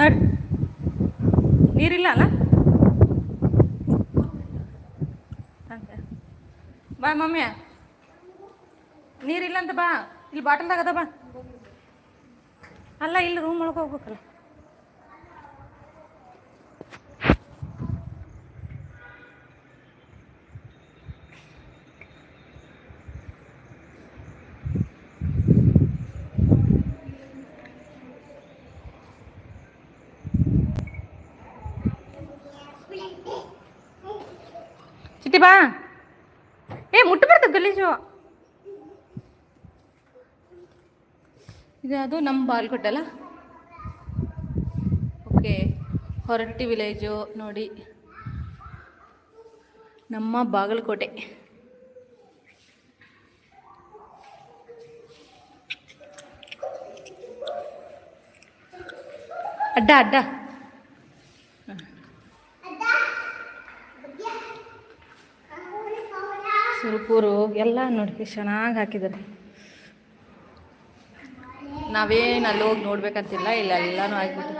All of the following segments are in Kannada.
ನೋಡಿ ನೀರಿಲ್ಲ ಅಲ್ಲ. ಬಾ ಮಮ್ಮಿ, ನೀರಿಲ್ಲ ಅಂತ ಬಾ, ಇಲ್ಲಿ ಬಾಟಲ್ದಾಗ ಅದ ಬಾ. ಅಲ್ಲ ಇಲ್ಲಿ ರೂಮ್ ಒಳಗೆ ಹೋಗ್ಬೇಕಲ್ಲ. ಚಿಟ್ಟಿ ಬಾ. ಮುಟ್ಟಬಾರ್ದು ಗಲೀಜು. ಇದು ಅದು ನಮ್ಮ ಬಾಲ್ಕೋಟ್ ಅಲ್ಲ. ಓಕೆ, ಹೊರಟ್ಟಿ ವಿಲೇಜು ನೋಡಿ, ನಮ್ಮ ಬಾಗಲಕೋಟೆ. ಅಡ್ಡ ಅಡ್ಡ ಸುರುಪೂರು ಎಲ್ಲ ನೋಡಿ ಚೆನ್ನಾಗಿ ಹಾಕಿದ್ದಾರೆ. ನಾವೇನು ಅಲ್ಲಿ ಹೋಗಿ ನೋಡ್ಬೇಕಂತಿಲ್ಲ, ಇಲ್ಲ ಎಲ್ಲನೂ ಆಗಿಬಿಟ್ಟು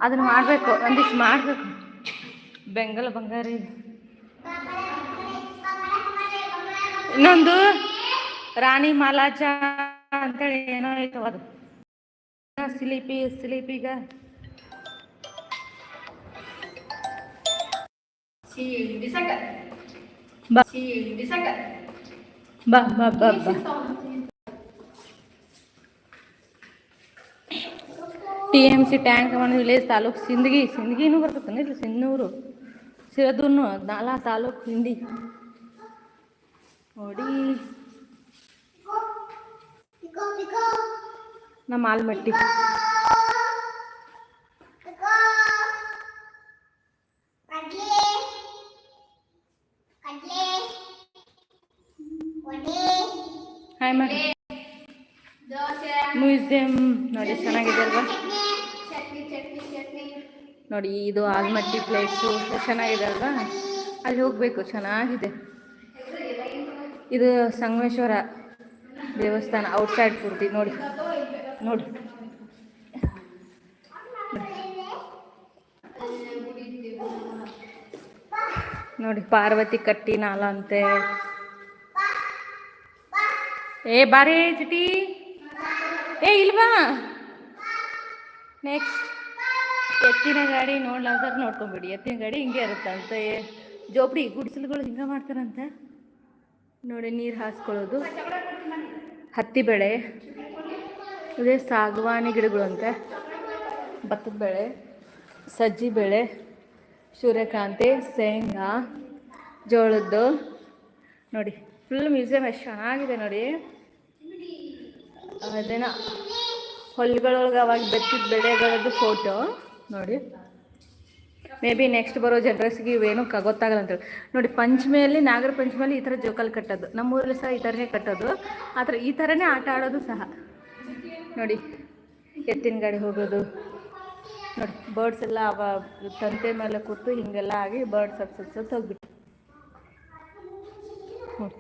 ಅದನ್ನು ಮಾಡಬೇಕು, ಒಂದಿಷ್ಟು ಮಾಡಬೇಕು. ಬೆಂಗಲ್ ಬಂಗಾರಿ, ಇನ್ನೊಂದು ರಾಣಿ ಮಾಲಾಜ ಅಂತೇಳಿ ಏನೋ ಐತವ, ಅದು ಸ್ಲೀಪಿಗ ಬಾ ಬಾ ಬಾ ಬಾ. TMC ಟ್ಯಾಂಕ್ ಬಂದು ವಿಲೇಜ್ ತಾಲೂಕು ಸಿಂದಗಿನೂ ಬರ್ತದೆ ಇಲ್ಲ, ಸಿನ್ನೂರು ಸಿರದೂನು ನಾಲಾ ತಾಲೂಕು ಹಿಂಡಿ ನೋಡಿ. ನಮ್ಮ ಆಲ್ಮಟ್ಟಿ ಹಾಯ್ ಮಾಡಿ. ಮ್ಯೂಸಿಯಂ ನೋಡಿ ಚೆನ್ನಾಗಿದೆ ಅಲ್ವಾ. ನೋಡಿ ಇದು ಆಲ್ಮಟ್ಟಿ ಪ್ಲೇಸು ಚೆನ್ನಾಗಿದೆ ಅಲ್ವಾ, ಅಲ್ಲಿ ಹೋಗಬೇಕು, ಚೆನ್ನಾಗಿದೆ. ಇದು ಸಂಗಮೇಶ್ವರ ದೇವಸ್ಥಾನ ಔಟ್ಸೈಡ್ ಪೂರ್ತಿ ನೋಡಿ ನೋಡಿ. ನೋಡಿ ಪಾರ್ವತಿ ಕಟ್ಟಿ ನಾಲ ಅಂತೆ. ಬಾರೇ ಚಿಟಿ, ಇಲ್ವಾ. ನೆಕ್ಸ್ಟ್ ಎತ್ತಿನ ಗಾಡಿ ನೋಡ್ಲಾರ್ದಾರ ನೋಡ್ಕೊಂಬಿಡಿ. ಎತ್ತಿನ ಗಾಡಿ ಹಿಂಗೆ ಇರುತ್ತಂತೆ, ಜೋಪಡಿ ಗುಡಿಸಲುಗಳು ಹಿಂಗೆ ಮಾಡ್ತಾರಂತೆ ನೋಡಿ. ನೀರು ಹಾಸ್ಕೊಳ್ಳೋದು, ಹತ್ತಿ ಬೆಳೆ, ಇದೇ ಸಾಗವಾನಿ ಗಿಡಗಳು ಅಂತೆ, ಭತ್ತದ ಬೆಳೆ, ಸಜ್ಜಿ ಬೆಳೆ, ಸೂರ್ಯಕಾಂತಿ, ಶೇಂಗಾ, ಜೋಳದ್ದು ನೋಡಿ. ಫುಲ್ ಮ್ಯೂಸಿಯಮ್ ಎಷ್ಟು ಚೆನ್ನಾಗಿದೆ ನೋಡಿ. ಅದೇನೋ ಹೊಲಗಳೊಳಗೆ ಅವಾಗ ಬೆತ್ತಿದ ಬೆಳೆಗಳದ್ದು ಫೋಟೋ ನೋಡಿ. ಮೇ ಬಿ ನೆಕ್ಸ್ಟ್ ಬರೋ ಜನ್ರೇಷನ್ಗೆ ಇವೇನು ಗೊತ್ತಾಗಲ್ಲ ಅಂತೇಳಿ ನೋಡಿ. ಪಂಚಮಿಯಲ್ಲಿ, ನಾಗರ ಪಂಚಮಿಯಲ್ಲಿ ಈ ಥರ ಜೋಕಾಲಿ ಕಟ್ಟೋದು, ನಮ್ಮೂರಲ್ಲಿ ಸಹ ಈ ಥರನೇ ಕಟ್ಟೋದು, ಆದರೆ ಈ ಥರನೇ ಆಟ ಆಡೋದು ಸಹ ನೋಡಿ. ಎತ್ತಿನ ಗಾಡಿ ಹೋಗೋದು ನೋಡಿ. ಬರ್ಡ್ಸ್ ಎಲ್ಲ ಅವ ತಂತೆ ಮೇಲೆ ಕೂತು ಹೀಗೆಲ್ಲ ಆಗಿ ಬರ್ಡ್ಸ್ ಸತ್ತು ಹೋಗ್ಬಿಟ್ಟು ನೋಡಿ.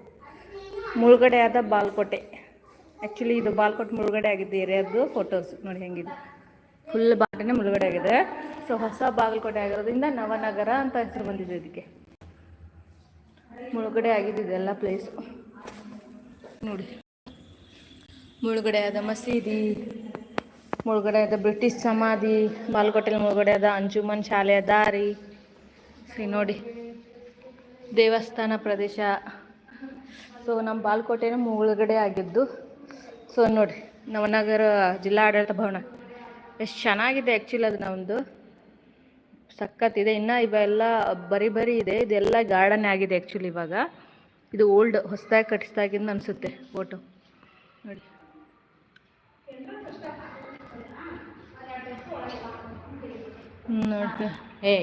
ಮುಳುಗಡೆ ಆದ ಬಾಲ್ಕೋಟೆ, ಆ್ಯಕ್ಚುಲಿ ಇದು ಬಾಲ್ಕೋಟೆ ಮುಳುಗಡೆ ಆಗಿದ್ದು ಏರಿಯಾದ್ದು ಫೋಟೋಸ್ ನೋಡಿ ಹೆಂಗಿದೆ. ಫುಲ್ ಬಾಲ್ಕೋಟೆನೇ ಮುಳುಗಡೆ ಆಗಿದೆ. ಸೊ ಹೊಸ ಬಾಗಲಕೋಟೆ ಆಗಿರೋದ್ರಿಂದ ನವನಗರ ಅಂತ ಹೆಸರು ಬಂದಿದೆ ಇದಕ್ಕೆ. ಮುಳುಗಡೆ ಆಗಿದ್ದೆಲ್ಲ ಪ್ಲೇಸು ನೋಡಿ. ಮುಳುಗಡೆ ಆದ ಮಸೀದಿ, ಮುಳುಗಡೆ ಆದ ಬ್ರಿಟಿಷ್ ಸಮಾಧಿ, ಬಾಗಲಕೋಟೆಯಲ್ಲಿ ಮುಳುಗಡೆ ಆದ ಅಂಜುಮನ್ ಶಾಲೆಯ ದಾರಿ ನೋಡಿ. ದೇವಸ್ಥಾನ ಪ್ರದೇಶ. ಸೊ ನಮ್ಮ ಬಾಗಲಕೋಟೆನ ಮುಳುಗಡೆ ಆಗಿದ್ದು. ಸೊ ನೋಡಿ, ನವನಗರ ಜಿಲ್ಲಾ ಆಡಳಿತ ಭವನ ಎಷ್ಟು ಚೆನ್ನಾಗಿದೆ. ಆ್ಯಕ್ಚುಲಿ ಅದು ನಮ್ಮದು ಸಖತ್ತಿದೆ. ಇನ್ನು ಇವೆಲ್ಲ ಬರಿ ಇದೆ, ಇದೆಲ್ಲ ಗಾರ್ಡನ್ ಆಗಿದೆ ಆ್ಯಕ್ಚುಲಿ. ಇವಾಗ ಇದು ಓಲ್ಡ್, ಹೊಸದಾಗಿ ಕಟ್ಟಿಸ್ದಾಗಿಂದ ಅನಿಸುತ್ತೆ ಫೋಟೋ ನೋಡಿ. ನೋಡಿ